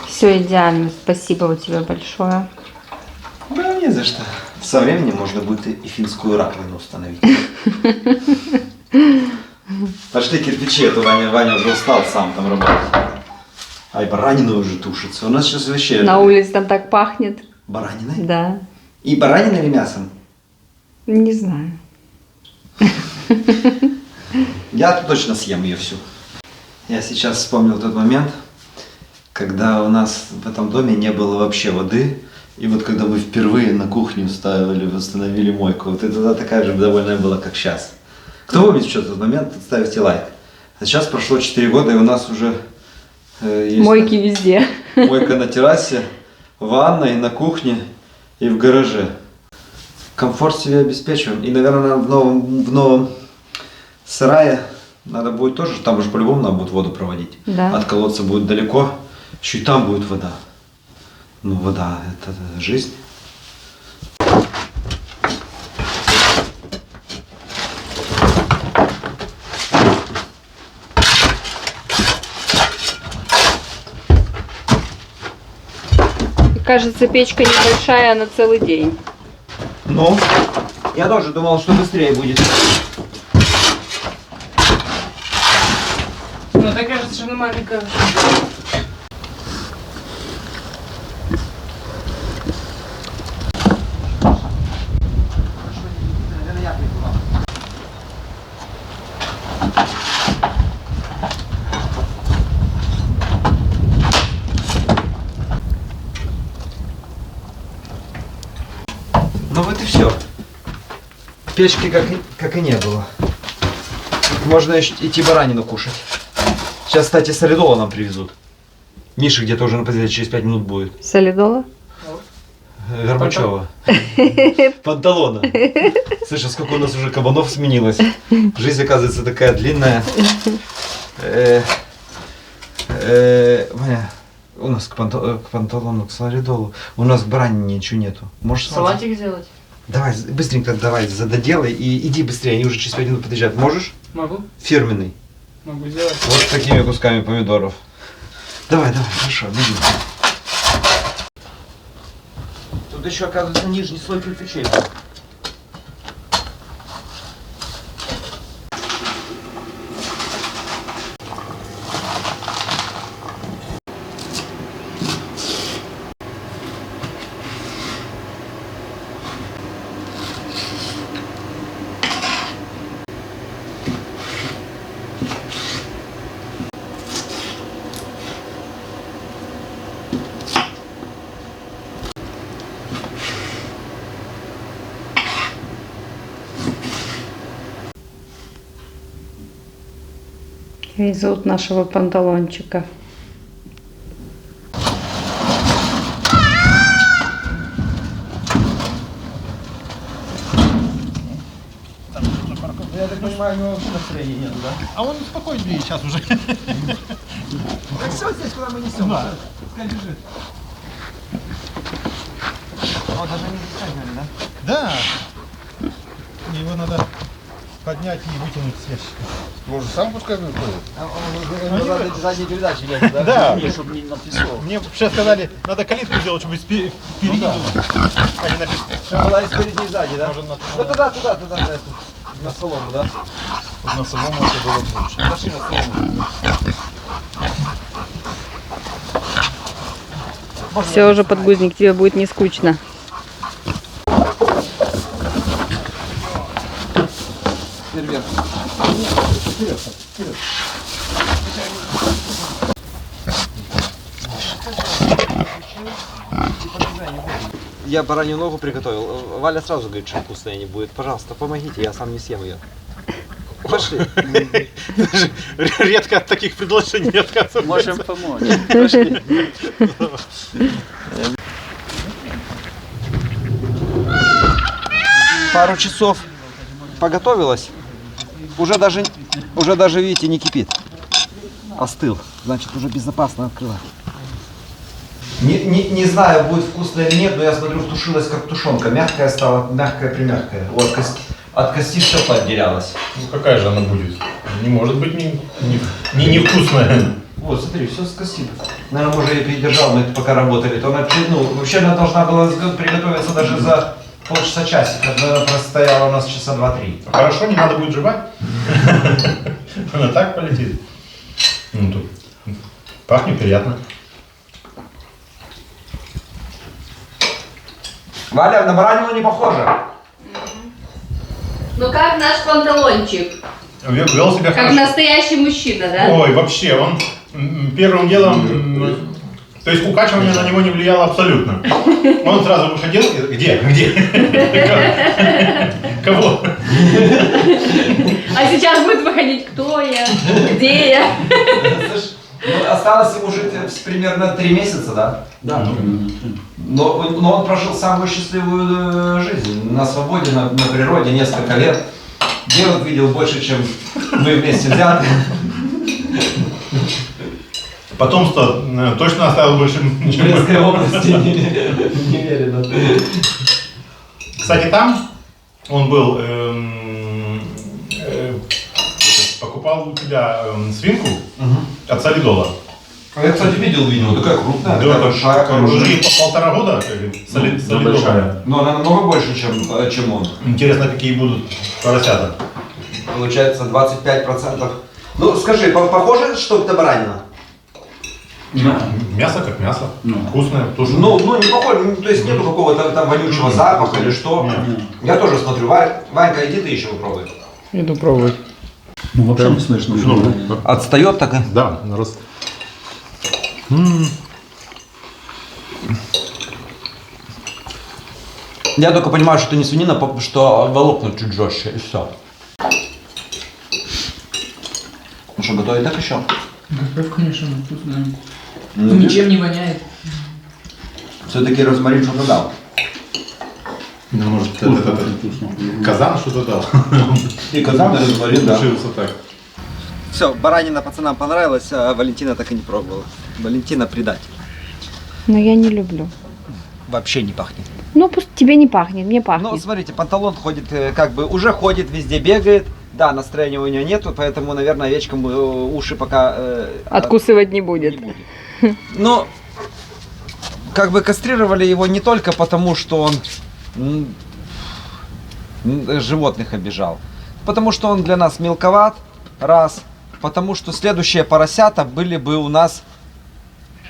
Все идеально. Спасибо тебе большое. Да, не за что. Со временем можно будет и финскую раковину установить. Пошли кирпичи, а то Ваня уже устал сам там работать. Ай, баранина уже тушится. У нас сейчас вообще... На улице там так пахнет. Бараниной? Да. И бараниной или мясом? Не знаю. Я точно съем ее всю. Я сейчас вспомнил тот момент, когда у нас в этом доме не было вообще воды. И вот когда мы впервые на кухню установили мойку, вот это такая же довольная была, как сейчас. Кто помнит что тот момент, ставьте лайк. А сейчас прошло 4 года, и у нас уже есть Мойки везде. мойка на террасе, в ванной, на кухне и в гараже. Комфорт себе обеспечиваем. И, наверное, в новом сарае надо будет тоже, там уже по-любому надо будет воду проводить. Да. От колодца будет далеко, еще и там будет вода. Ну, вода – это жизнь. Кажется, печка небольшая, на целый день. Ну, я тоже думал, что быстрее будет. Ну, так кажется, что она маленькая. Ну вот и все. Печки как и не было. Можно идти баранину кушать. Сейчас, кстати, солидола нам привезут. Миша где-то уже на позиции через 5 минут будет. Солидола? Горбачева. Панталона. Слушай, сколько у нас уже кабанов сменилось. Жизнь, оказывается, такая длинная. Ваня, у нас к панталону, к солидолу. У нас к баранине ничего нету. Можешь Салатик сделать? Давай, быстренько давай, доделай и иди быстрее, они уже через 5 минут подъезжают. Можешь? Могу? Фирменный. Могу сделать. Вот с такими кусками помидоров. Давай, хорошо, беги. Тут еще, оказывается, нижний слой кирпичей. Везут нашего панталончика. Я так понимаю, у него вообще настроения нет, да? А он спокойнее сейчас уже. Так все здесь, куда мы несем. Да. Пускай лежит. О, даже не затягивали, да? Да. Его надо поднять и вытянуть с ящика. Может, сам пускай выходит? Задней передачи нет, да? Да. Чтобы не написал. Мне сейчас сказали, надо калитку сделать, чтобы впереди. А не на Чтобы была и спереди, и сзади, да? Может, на- Ну туда, на эту. На солому, да? на самом это было бы лучше. Пошли на солому. Все уже, подгузник, тебе будет не скучно. Вверх. Я баранью ногу приготовил. Валя сразу говорит, что вкусная не будет. Пожалуйста, помогите, я сам не съем ее. Пошли. Редко от таких предложений отказываются. Можем помочь. Пошли. Пару часов поготовилась. Уже даже, видите, не кипит. Остыл. Значит, уже безопасно открывать. Не знаю, будет вкусно или нет, но я смотрю, втушилась как тушенка. Мягкая стала, мягкая-примягкая. Вот, от кости все поотделялось. Ну какая же она будет? Не может быть невкусная. Вот, смотри, все с кости. Наверное, может, я передержал, мы пока работали. То она, вообще она должна была приготовиться даже за полчаса-часика. Она простояла у нас часа 2-3. Хорошо, не надо будет жевать. Она так полетит. Ну, тут пахнет приятно. Валя, на баранину не похоже. Ну как наш панталончик? Вел себя Как хорошо. настоящий мужчина, да? Ой, вообще, он первым делом, то есть укачивание на него не влияло абсолютно. Он сразу выходил, где? Кого? А сейчас будет выходить, кто я, где я. Осталось ему жить примерно 3 месяца, да? Да. Но он прожил самую счастливую жизнь. На свободе, на природе, несколько лет. Девок видел больше, чем мы вместе взяты. Потомство точно оставил больше, В чем Брестской мы. области немерено. Кстати, там он был, покупал у тебя свинку от солидола. Я, кстати, видел видео, такая крупная, Да, такая это большая, хорошая. уже 1,5 года солидола. большая. Но она намного больше, чем он. Интересно, какие будут поросята. Получается 25%. Ну, скажи, похоже что-то баранина? Мясо как мясо. Ну. Вкусное, тушеное. Ну, не похоже, то есть нету какого-то там вонючего запаха или что. Нет. Я тоже смотрю, Ванька, иди ты еще попробуй. Иду пробовать. Ну, вообще не слышно. Отстает так? Да, раз. Я только понимаю, что это не свинина, что волокна чуть жестче, и все. Ну что, готовить так еще? Готовь, конечно, вкусная. Ничем не воняет. Все-таки розмарин что-то дал. Ну, может, казан что-то дал. И казан, и розмарин, да. Решился так. Все, баранина пацанам понравилась, а Валентина так и не пробовала. Валентина предатель. Но я не люблю. Вообще не пахнет. Ну, пусть тебе не пахнет, мне Ну, пахнет. смотрите, панталон ходит, как бы, уже ходит, везде бегает. Да, настроения у нее нету, поэтому, наверное, овечкам уши пока... Откусывать не будет. Но, как бы кастрировали его не только потому, что он животных обижал. Потому что он для нас мелковат, раз. Потому что следующие поросята были бы у нас...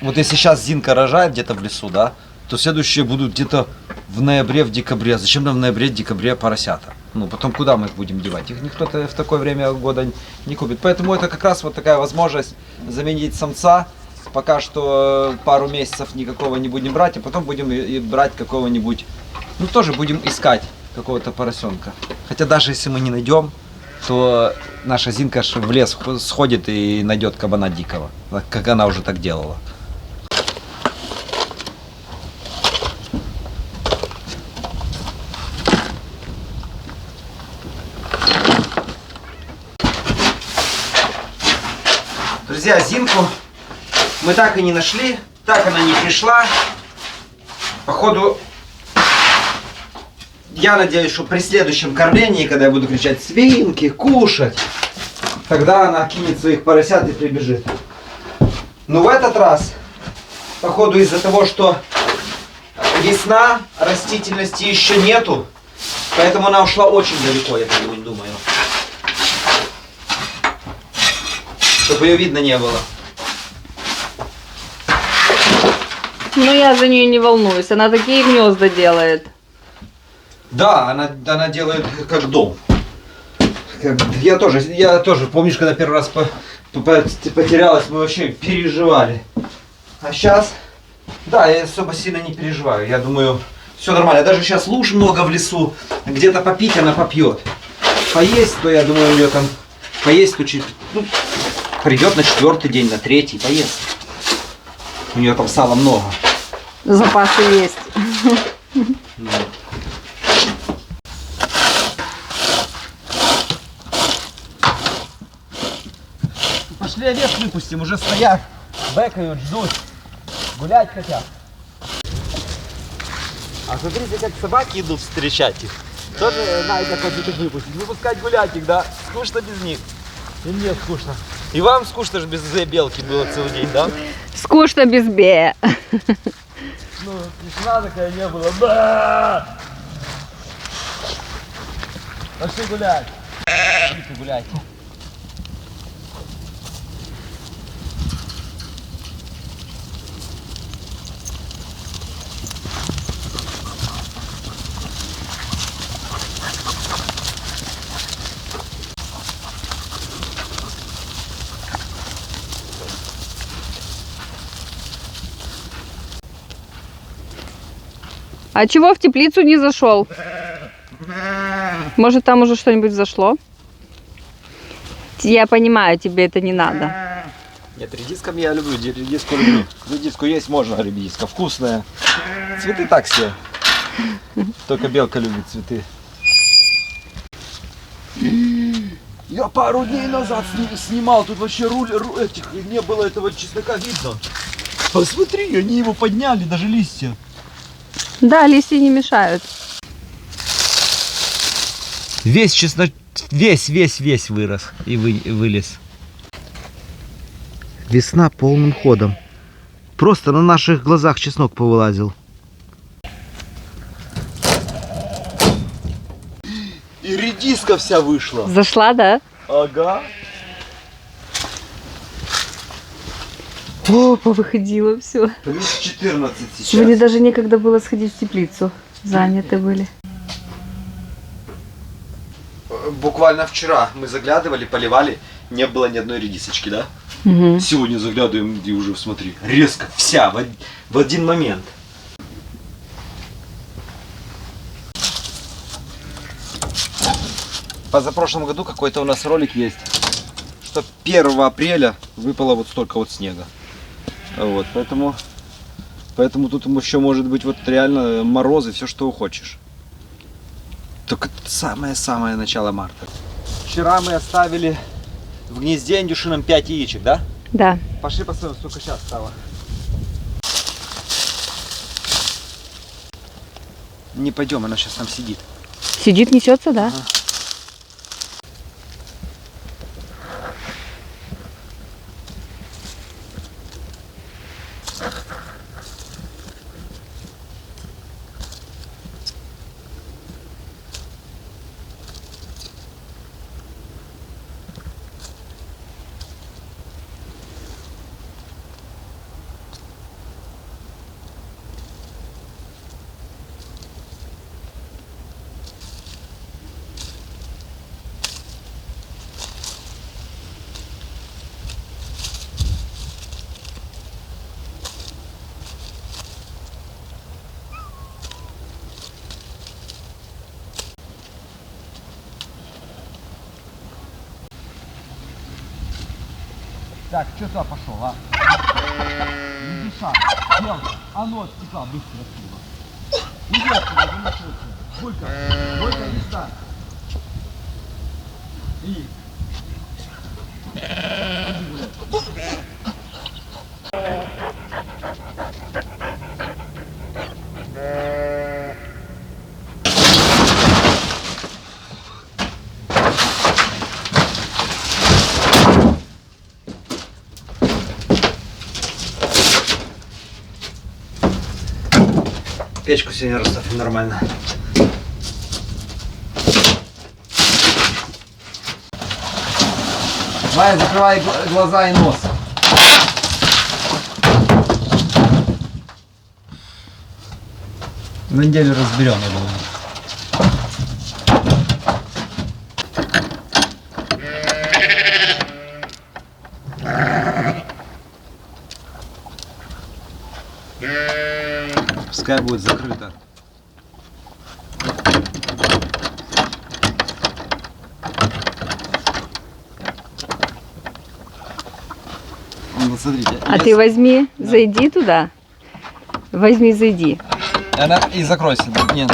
Вот если сейчас Зинка рожает где-то в лесу, да, то следующие будут где-то в ноябре, в декабре. Зачем нам в ноябре, декабре поросята? Ну, потом куда мы их будем девать? Их никто-то в такое время года не купит. Поэтому это как раз вот такая возможность заменить самца. Пока что пару месяцев никакого не будем брать, а потом будем и брать какого-нибудь... Ну, тоже будем искать какого-то поросенка. Хотя даже если мы не найдем, то наша Зинка ж в лес сходит и найдет кабана дикого, как она уже так делала. Друзья, Зинку мы так и не нашли, так она не пришла. Походу, я надеюсь, что при следующем кормлении, когда я буду кричать «свинки, кушать», тогда она кинет своих поросят и прибежит. Но в этот раз, походу, из-за того, что весна, растительности еще нету, поэтому она ушла очень далеко, я думаю. Чтобы ее видно не было. Ну, я за нее не волнуюсь. Она такие гнезда делает. Да, она делает как дом. Я тоже, помнишь, когда первый раз потерялась, мы вообще переживали. А сейчас, да, я особо сильно не переживаю. Я думаю, все нормально. Даже сейчас луж много в лесу, где-то попить она попьет. Поесть, то я думаю, у нее там поесть, то придет на 4-й день, на 3-й, поест. У нее там сала много. Запасы есть. Пошли овец выпустим, уже стоят, бэкают, ждут, гулять хотят. А смотрите, как собаки идут встречать их. Тоже Надя хочет их выпустить. Выпускать гулять их, да? Скучно без них? И мне скучно. И вам скучно же без белки было целый день, да? Скучно без бе. Ну, тишина такая не было. Да! Пошли гулять. Пошли гулять. А чего в теплицу не зашел? Может, там уже что-нибудь зашло? Я понимаю, тебе это не надо. Нет, редиском я люблю, редиску люблю. Редиску есть можно, редиска вкусная. Цветы так все. Только белка любит цветы. Я пару дней назад снимал, тут вообще этих, не было этого чеснока видно. Посмотри, они его подняли, даже листья. Да, листья не мешают. Весь чеснок, весь вырос и вылез. Весна полным ходом. Просто на наших глазах чеснок повылазил. И редиска вся вышла. Зашла, да? Ага. О, повыходило все. Плюс 14 сейчас. Сегодня даже некогда было сходить в теплицу. Заняты были. Буквально вчера мы заглядывали, поливали, не было ни одной редисочки, да? Угу. Сегодня заглядываем и уже, смотри, резко вся в один момент. Позапрошлом году какой-то у нас ролик есть, что 1 апреля выпало вот столько вот снега. Вот, поэтому тут еще может быть вот реально морозы, все что хочешь. Только самое-самое начало марта. Вчера мы оставили в гнезде индюшином 5 яичек, да? Да. Пошли посмотрим, сколько сейчас стало. Не пойдем, она сейчас там сидит. Сидит, несется, да? Ага. Так, что туда пошел, а? Не дыша. Девка, а ну от стекла быстро отсюда. Иди отсюда, замешивайся. Булька, Булька, иди сюда. Иди. Печку сегодня расставим нормально. Давай, закрывай глаза и нос. На неделю разберем, я думаю. Пускай будет закрыто. Ну, смотрите. А ты возьми, зайди туда. Возьми, зайди. Она и закройся. Нет.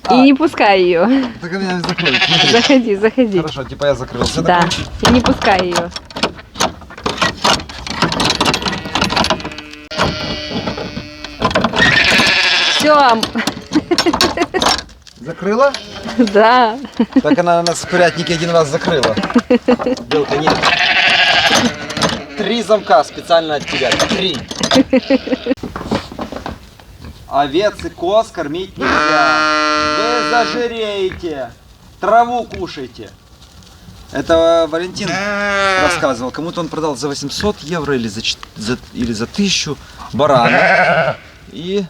И не пускай ее. Так она закроет. Смотри. Заходи, заходи. Хорошо, типа я закрылся. Да. И не пускай ее. Все, Закрыла? да. Так она нас в курятнике один раз закрыла. Белка, нет. 3 замка специально от тебя. 3. Овец и коз кормить нельзя. Вы зажиреете. Траву кушайте. Это Валентин рассказывал. Кому-то он продал за 800 евро или за 1000 барана. И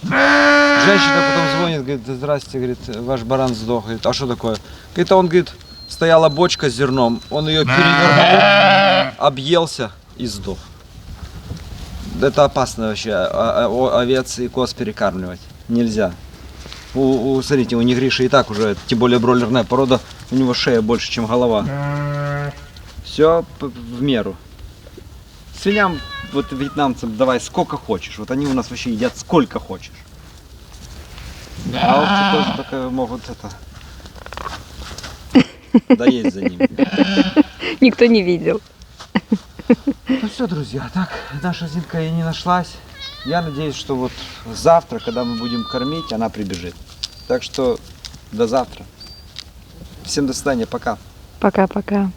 женщина потом звонит, говорит: здрасте, говорит, ваш баран сдох. Говорит, а что такое? Говорит, он, говорит, стояла бочка с зерном, он ее перевернул, объелся и сдох. Это опасно вообще, овец и коз перекармливать нельзя. Смотрите, у Негриши и так уже, тем более бройлерная порода, у него шея больше, чем голова. Все в меру. Свиням, вот вьетнамцам, давай сколько хочешь. Вот они у нас вообще едят сколько хочешь. А овцы тоже только могут доесть за ними. Никто не видел. Ну все, друзья, так наша Зинка и не нашлась. Я надеюсь, что вот завтра, когда мы будем кормить, она прибежит. Так что до завтра. Всем до свидания, пока. Пока-пока.